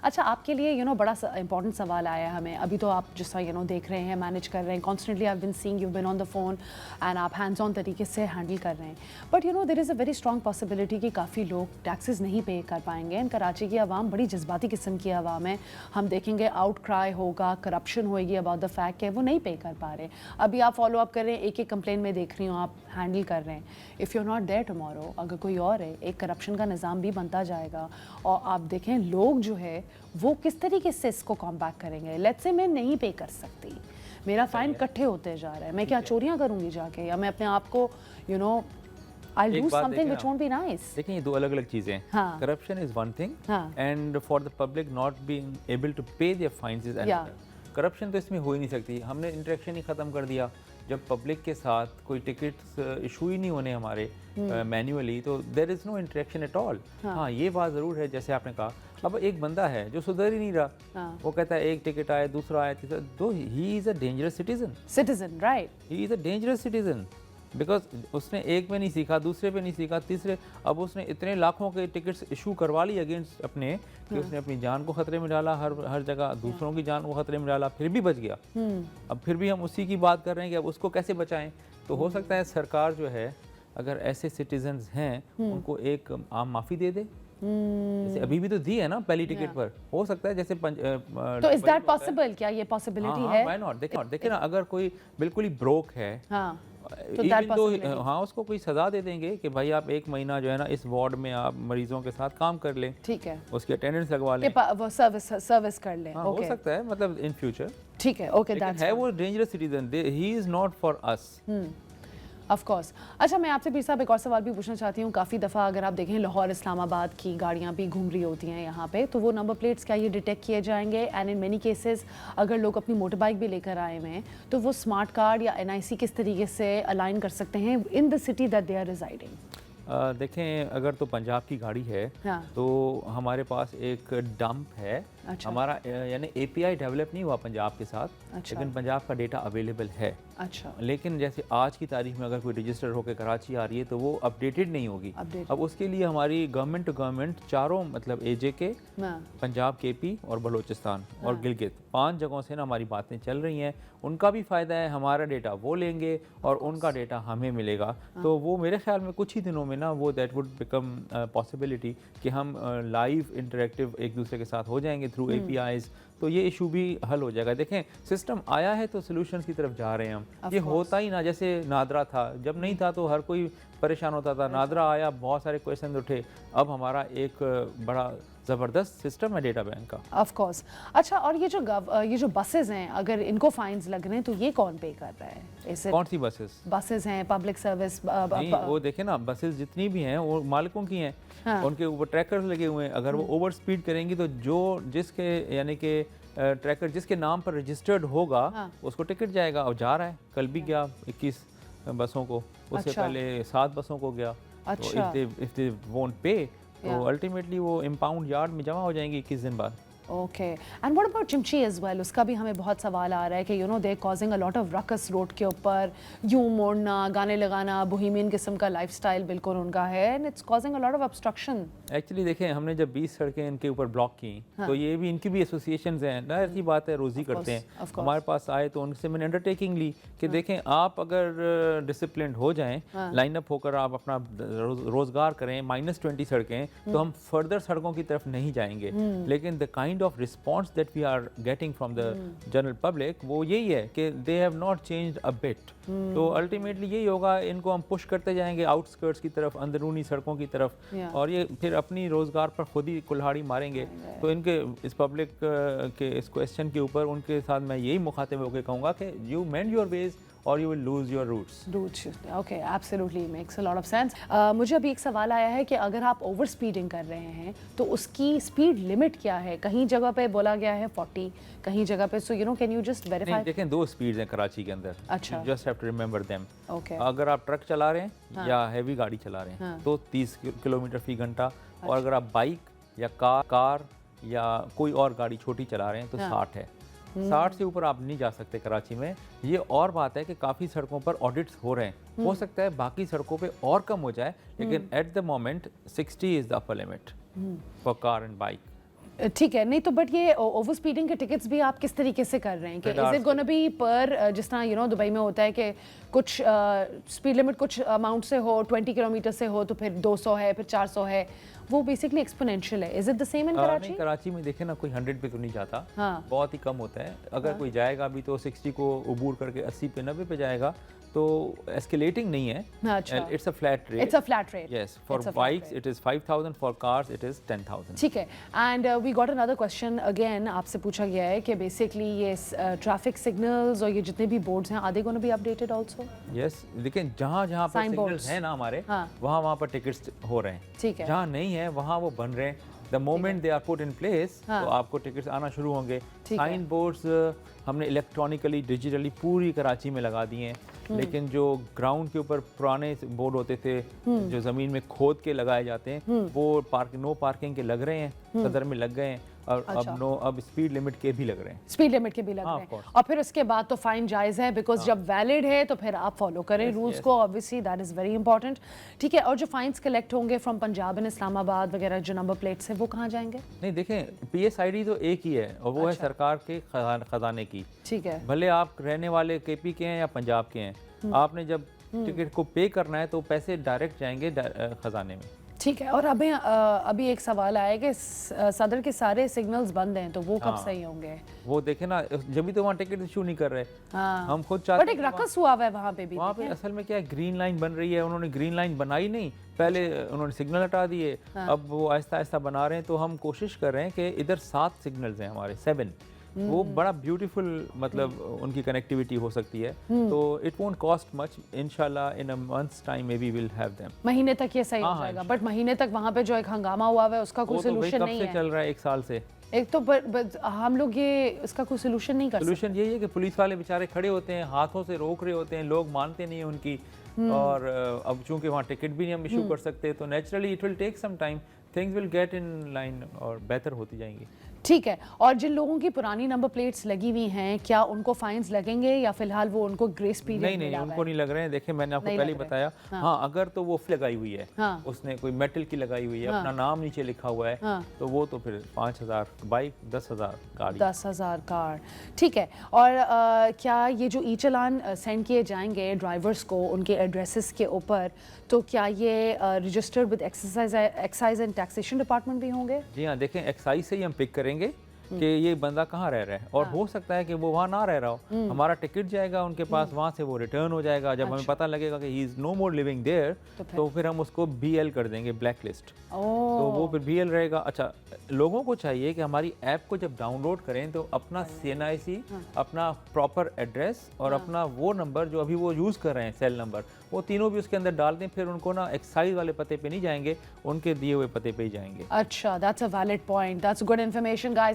अच्छा, आपके लिए बड़ा इंपॉर्टेंट सवाल आया है हमें। अभी तो आप जैसा देख रहे हैं, मैनेज कर रहे हैं, constantly I been seeing you been on the phone and आप हैंड्स ऑन तरीके से हैंडल कर रहे हैं। But there is a very strong possibility कि काफ़ी लोग टैक्सेस नहीं पे कर पाएंगे। एंड कराची की आवाम बड़ी जज्बाती किस्म की आवाम है। हम देखेंगे आउट क्राई होगा, करप्शन होएगी अबाउट द फैक्ट कि वो नहीं पे कर पा रहे। अभी आप फॉलो अप कर रहे हैं, एक एक कंप्लेन में देख रही हूँ आप हैंडल कर रहे हैं। If you are not there tomorrow, अगर कोई और है, एक करप्शन का निज़ाम भी बनता जाएगा। और आप देखें लोग जो है वो किस तरीके से इसको कॉम्बैक करेंगे। लेट्स से मैं नहीं पे कर सकती, मेरा फाइन इकट्ठे होते जा रहा है, मैं क्या चोरियां करूंगी जाके, या मैं अपने आप को I do something which won't be nice. देखिए, ये दो अलग अलग चीजें हैं। Corruption is one thing and for the public not being able to pay their fines is another. Corruption तो इसमें हो ही नहीं सकती। हमने इंटरेक्शन ही खत्म कर दिया। जब पब्लिक के साथ कोई टिकट्स इशू ही नहीं होने हमारे मैन्युअली, तो there is no interaction at all. हाँ, ये बात ज़रूर है, जैसे आपने कहा, अब एक बंदा है जो सुधर ही नहीं रहा, वो कहता है एक टिकट आया, दूसरा आया, तीसरा, तो he is a dangerous citizen, right, he is a dangerous citizen because उसने एक में नहीं सीखा, दूसरे पे नहीं सीखा, तीसरे, अब उसने इतने लाखों के टिकट्स इशू करवा ली अगेंस्ट अपने कि उसने अपनी जान को खतरे में डाला, हर जगह दूसरों की जान को खतरे में डाला, फिर भी बच गया। अब फिर भी हम उसी की बात कर रहे हैं कि अब उसको कैसे बचाएं। तो हो सकता है सरकार जो है, अगर ऐसे सिटीजन्स हैं उनको एक आम माफ़ी दे दे, जैसे अभी भी तो दी है ना पहली टिकट पर। हो सकता है जैसे तो इज दैट पॉसिबल, क्या ये पॉसिबिलिटी है? Why not. देखिए ना, अगर कोई बिल्कुल ही ब्रोक है, तो हाँ, उसको कोई सजा दे देंगे कि भाई आप एक महीना जो है ना इस वार्ड में आप मरीजों के साथ काम कर लें, ठीक है, उसकी अटेंडेंस लगवा लें, वो सर्विस कर लें। हाँ, हो सकता है, मतलब इन फ्यूचर, ठीक है, ओके, दैट्स है वो dangerous citizen, he is not for us. Of course. अच्छा, मैं आपसे पीर साहब एक और सवाल भी पूछना चाहती हूँ। काफ़ी दफ़ा अगर आप देखें लाहौर इस्लामाबाद की गाड़ियाँ भी घूम रही होती हैं यहाँ पे, तो वो नंबर प्लेट्स क्या ये डिटेक्ट किए जाएंगे? एंड इन मेनी केसेस अगर लोग अपनी मोटर बाइक भी लेकर आए हुए हैं, तो वो स्मार्ट कार्ड या NIC किस तरीके से अलाइन कर सकते हैं in the city that they are residing? देखें, अगर तो पंजाब की गाड़ी है, तो हमारे पास एक डंप है। अच्छा। हमारा यानी API डेवलप नहीं हुआ पंजाब के साथ। अच्छा। लेकिन पंजाब का डेटा अवेलेबल है। अच्छा। लेकिन जैसे आज की तारीख में अगर कोई रजिस्टर होकर कराची आ रही है तो वो अपडेटेड नहीं होगी। अब उसके लिए हमारी गवर्नमेंट टू गवर्नमेंट चारों, मतलब AJK, पंजाब, KP और बलोचिस्तान और गिलगित, 5 जगहों से ना हमारी बातें चल रही हैं। उनका भी फ़ायदा है, हमारा डेटा वो लेंगे और उनका डेटा हमें मिलेगा। तो वो मेरे ख्याल में कुछ ही दिनों में ना वो दैट वुड बिकम पॉसिबिलिटी कि हम लाइव इंटरेक्टिव एक दूसरे के साथ हो जाएंगे थ्रू APIs। तो ये इशू भी हल हो जाएगा। देखें, सिस्टम आया है तो सोल्यूशंस की तरफ जा रहे हैं हम। ये होता ही ना, जैसे नादरा था, जब नहीं था तो हर कोई परेशान होता था, नादरा आया, बहुत सारे क्वेश्चन उठे, अब हमारा एक बड़ा ज़बरदस्त सिस्टम है डेटा बैंक का। Of course. अच्छा, और ये जो बसेस हैं, अगर इनको फाइन्स लग रहे हैं तो ये कौन पे कर रहा है? ऐसे कौन सी बसेस हैं पब्लिक सर्विस? वो देखें ना, बसेस जितनी भी हैं वो मालिकों की हैं। हाँ। उनके ऊपर ट्रैकर्स लगे हुए हैं। अगर वो ओवर स्पीड करेंगी तो जिसके यानी कि ट्रैकर जिसके नाम पर रजिस्टर्ड होगा, हाँ, उसको टिकट जाएगा। और जा रहा है, कल भी गया 21 बसों को, उससे पहले 7 बसों को गया। अच्छा। तो इफ दे वोंट पे, तो अल्टीमेटली वो इम्पाउंड यार्ड में जमा हो जाएंगी 21 दिन बाद। ओके, एंड व्हाट अबाउट चिमची एज वेल? उसका भी हमें बहुत सवाल आ रहा है कि they causing a lot of ruckus road के ऊपर, यूं मोड़ना, गाने लगाना, बोहेमियन किस्म का लाइफस्टाइल बिल्कुल उनका है, and it's causing a lot of obstruction. Actually देखें, हमने जब 20 सड़कें इनके ऊपर ब्लॉक की, हाँ, तो ये भी इनकी भी एसोसिएशंस हैं, जाहिर सी बात है, रोज़ी करते हैं। हमारे पास आए तो उनसे मैंने अंडरटेकिंग ली कि देखें, आप अगर डिसिप्लिन हो जाएं, लाइन अप होकर आप अपना रोज़गार करें, -20 सड़कें, तो हम फर्दर सड़कों की तरफ नहीं जाएंगे। लेकिन the kind of response that we are getting from the general public, वो यही है कि they have not changed a bit. तो अल्टीमेटली यही होगा, इनको हम पुश करते जाएंगे आउटस्कर्ट्स की तरफ, अंदरूनी सड़कों की तरफ, और ये फिर अपनी रोज़गार पर खुद ही कुल्हाड़ी मारेंगे। तो इनके इस पब्लिक के इस क्वेश्चन के ऊपर उनके साथ मैं यही मुखातिब होकर कहूँगा कि you mend your ways or you will lose your roots. Okay, absolutely makes a lot of sense. मुझे अभी एक सवाल आया है कि अगर आप ओवर स्पीडिंग कर रहे हैं तो उसकी स्पीड लिमिट क्या है? कहीं जगह पे बोला गया है 40, कहीं जगह पे, so can you just verify? देखें, 2 स्पीड्स हैं कराची के अंदर। अच्छा, just have to remember them. Okay. अगर आप ट्रक चला रहे हैं, हाँ, या हैवी गाड़ी चला रहे हैं, हाँ, तो 30 किलोमीटर फी घंटा। अच्छा। और अगर आप बाइक या कार या कोई और गाड़ी छोटी चला रहे हैं तो 60 है। 60 से ऊपर आप नहीं जा सकते कराची में। ये और बात है कि काफ़ी सड़कों पर ऑडिट्स हो रहे हैं, हो सकता है बाकी सड़कों पे और कम हो जाए, लेकिन at the moment 60 is the upper limit for car and bike. ठीक है, नहीं तो बट ये ओवर स्पीडिंग के टिकट्स भी आप किस तरीके से कर रहे हैं कि इज इट गोना बी पर जिस तरह दुबई में होता है कि कुछ स्पीड लिमिट कुछ अमाउंट से हो, 20 किलोमीटर से हो तो फिर 200 है, फिर 400 है, वो बेसिकली एक्सपोनेंशियल है। Is it the same in Karachi? नहीं, कराची में देखे ना कोई 100 पे तो नहीं जाता, हाँ। बहुत ही कम होता है। अगर कोई जाएगा भी तो 60 को अबूर करके 80 पे 90 पे जाएगा, तो एस्केलेटिंग नहीं है। अच्छा, it's a flat rate. It's a flat rate. Yes, for bikes it is 5000, for cars it is 10000। ठीक है, and we got another question again, आपसे पूछा गया है कि बेसिकली ये ट्रैफिक सिग्नल्स और ये जितने भी बोर्ड्स हैं, are they gonna be updated also? Yes, लेकिन जहाँ जहाँ पर सिग्नल्स हैं ना हमारे, वहाँ पर टिकट्स हो रहे हैं। ठीक है, जहाँ नहीं है वहाँ वो बन रहे हैं। The moment they are put in place तो आपको टिकट्स आना शुरू होंगे। साइन बोर्ड्स हमने इलेक्ट्रॉनिकली डिजिटली पूरी कराची में लगा दिए हैं, लेकिन जो ग्राउंड के ऊपर पुराने बोर्ड होते थे जो ज़मीन में खोद के लगाए जाते हैं, वो नो पार्किंग के लग रहे हैं, सदर में लग गए हैं, और अब स्पीड लिमिट के भी लग रहे हैं। स्पीड लिमिट के भी लग रहे हैं, और फिर उसके बाद तो फाइन जायज़ है, बिकॉज जब वैलिड है तो फिर आप फॉलो करें रूल्स को, obviously that is very important. ठीक है, और जो फाइन्स कलेक्ट होंगे फ्रॉम पंजाब एंड इस्लामाबाद वगैरह, जो नंबर प्लेट्स हैं, वो कहाँ जाएंगे? नहीं, देखें PSID तो एक ही है, और वो है सरकार के खजाने की। ठीक है, भले आप रहने वाले KP के हैं या पंजाब के हैं, आपने जब टिकट को पे करना है तो पैसे डायरेक्ट जाएंगे खजाने में। ठीक है, और अभी एक सवाल आया कि सदर के सारे सिग्नल्स बंद हैं, तो वो कब सही होंगे? वो देखे ना, जब भी तो वहाँ टिकट इशू नहीं कर रहे। हाँ। हम खुद चाहते बट एक रकस हुआ हुआ है वहाँ पे भी। वहाँ पे असल में क्या है, ग्रीन लाइन बन रही है, उन्होंने ग्रीन लाइन बनाई नहीं, पहले उन्होंने सिग्नल हटा दिए। अब वो आहिस्ता आहिस्ता बना रहे हैं, तो हम कोशिश कर रहे हैं कि इधर 7 सिग्नल्स हैं हमारे, 7, वो बड़ा ब्यूटीफुल, मतलब उनकी कनेक्टिविटी हो सकती है, तो इट वोंट कॉस्ट मच। इंशाल्लाह in a months time maybe will have them. महीने तक ये सही हो जाएगा, बट महीने तक वहाँ पे जो एक हंगामा हुआ है उसका कोई सोल्यूशन नहीं है। कब से चल रहा है? 1 साल से। एक तो हम लोग ये इसका कोई सोल्यूशन नहीं कर सकते। सोल्यूशन यही है कि पुलिस वाले बेचारे खड़े होते हैं, हाथों से रोक रहे होते हैं, लोग मानते नहीं हैं उनकी, और अब चूंकि वहाँ टिकट भी नहीं हम इशू कर सकते, तो naturally it will take some time, things will get in line और बेहतर होती जाएंगी। ठीक है, और जिन लोगों की पुरानी नंबर प्लेट्स लगी हुई हैं, क्या उनको फाइन्स लगेंगे या फिलहाल वो उनको ग्रेस पीरियड? नहीं, उनको नहीं लग रहे हैं। देखिए, मैंने आपको पहले ही बताया। हाँ, अगर तो वो लगाई हुई है, उसने कोई मेटल की लगाई हुई है, अपना नाम नीचे लिखा हुआ है, तो वो तो फिर 5000 बाइक, 10,000 गाड़ी। 10,000 कार, ठीक है। और क्या ये जो ई चालान सेंड किए जाएंगे ड्राइवर्स को उनके एड्रेसेस के ऊपर, तो क्या ये registered with excise and taxation department भी होंगे? जी हाँ, देखें, एक्साइज से ही हम पिक करेंगे कि ये बंदा कहाँ रह रहा है, और हो सकता है कि वो वहाँ ना रह रहा हो, हमारा टिकट जाएगा उनके पास, वहाँ से वो रिटर्न हो जाएगा। जब हमें पता लगेगा कि he is no more living there, तो फिर हम उसको BL कर देंगे, ब्लैक लिस्ट, तो वो फिर BL रहेगा। अच्छा, लोगों को चाहिए कि हमारी ऐप को जब डाउनलोड करें तो अपना CNIC, अपना प्रॉपर एड्रेस और अपना वो नंबर जो अभी वो यूज़ कर रहे हैं, सेल नंबर, वो तीनों भी उसके अंदर डाल दें, फिर उनको ना एक्साइज वाले पते पे नहीं जाएंगे, उनके दिए हुए पते पे ही जाएंगे। अच्छा, that's a valid point, that's good information guys.